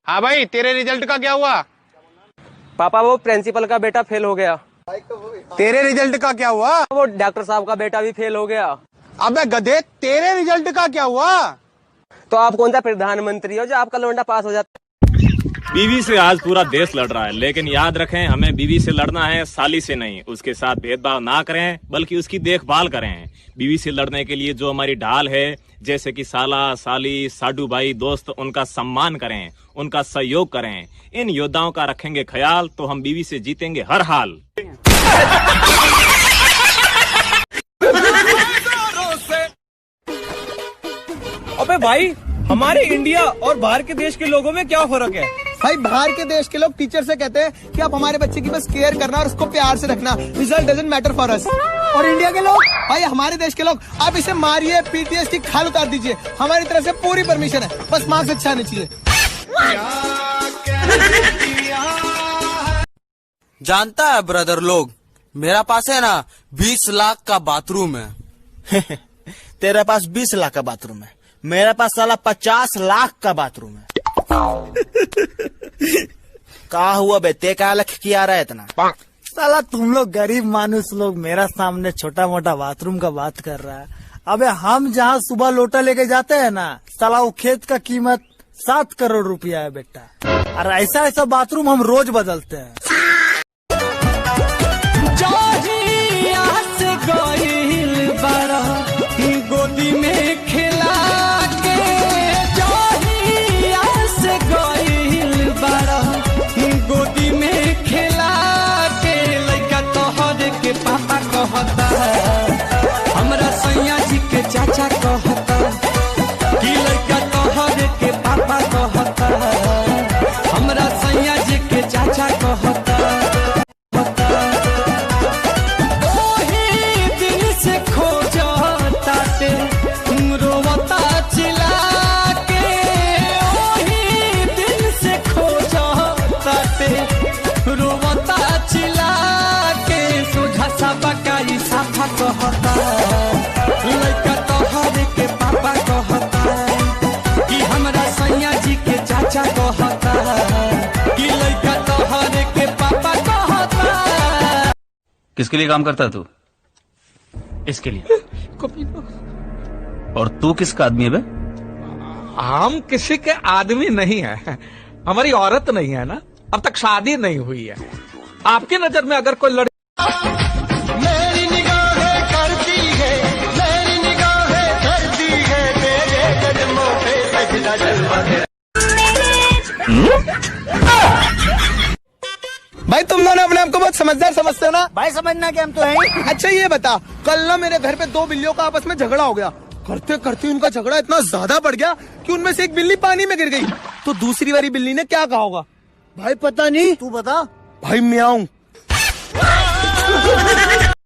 हाँ भाई, तेरे रिजल्ट का क्या हुआ? पापा वो प्रिंसिपल का बेटा फेल हो गया। तेरे रिजल्ट का क्या हुआ? वो डॉक्टर साहब का बेटा भी फेल हो गया। अबे गधे, तेरे रिजल्ट का क्या हुआ? तो आप कौन सा प्रधानमंत्री हो जो आपका लौंडा पास हो जाता? बीवी से आज पूरा देश लड़ रहा है, लेकिन याद रखें हमें बीवी से लड़ना है, साली से नहीं। उसके साथ भेदभाव ना करें बल्कि उसकी देखभाल करें। बीवी से लड़ने के लिए जो हमारी ढाल है, जैसे कि साला, साली, साडू भाई, दोस्त, उनका सम्मान करें, उनका सहयोग करें। इन योद्धाओं का रखेंगे ख्याल तो हम बीवी से जीतेंगे हर हाल। अबे भाई, हमारे इंडिया और बाहर के देश के लोगों में क्या फर्क है? भाई बाहर के देश के लोग टीचर से कहते हैं कि आप हमारे बच्चे की बस केयर करना और उसको प्यार से रखना, result doesn't matter for us. और इंडिया के लोग, भाई हमारे देश के लोग, आप इसे मारिए, पीटिए, इसकी खाल उतार दीजिए, हमारी तरफ से पूरी परमिशन है, बस मार्क्स अच्छा आने चाहिए। जानता है ब्रदर लोग, मेरा पास है ना 20 लाख का बाथरूम है। तेरे पास 20 लाख का बाथरूम है, मेरे पास साला 50 लाख का बाथरूम है। कहा हुआ बेटे का लख किया रहा है इतना? साला तुम लोग गरीब मानुस लोग मेरा सामने छोटा मोटा बाथरूम का बात कर रहा है। अबे हम जहाँ सुबह लोटा लेके जाते हैं ना, साला वो खेत का कीमत 7 करोड़ रुपया है बेटा। और ऐसा ऐसा बाथरूम हम रोज बदलते हैं। गोदी में खिला के गोदी में खिला के लड़का तोहर के पापा कहता है, हमरा सैया जी के चाचा कहता कि लड़का तोहर के पापा कहता है, हमरा सैया जी के चाचा कहता। कहता लड़का तोहर के पापा कहता कि हमरा सैया जी के चाचा कहता कि लड़का तोहर के पापा कहता। किसके लिए काम करता है तू? इसके लिए। और तू किसका आदमी है बे? हम किसी के आदमी नहीं है, हमारी औरत नहीं है ना, अब तक शादी नहीं हुई है। आपकी नजर में अगर कोई लड़की भाई तुम दोनों अपने आप को बहुत समझदार समझते हो ना? भाई समझना कि हम तो हैं। अच्छा ये बता, कल ना मेरे घर पे 2 बिल्लियों का आपस में झगड़ा हो गया। करते करते उनका झगड़ा इतना ज्यादा बढ़ गया कि उनमें से एक बिल्ली पानी में गिर गई। तो दूसरी वाली बिल्ली ने क्या कहा होगा? भाई पता नहीं, तू बता। भाई म्याऊं।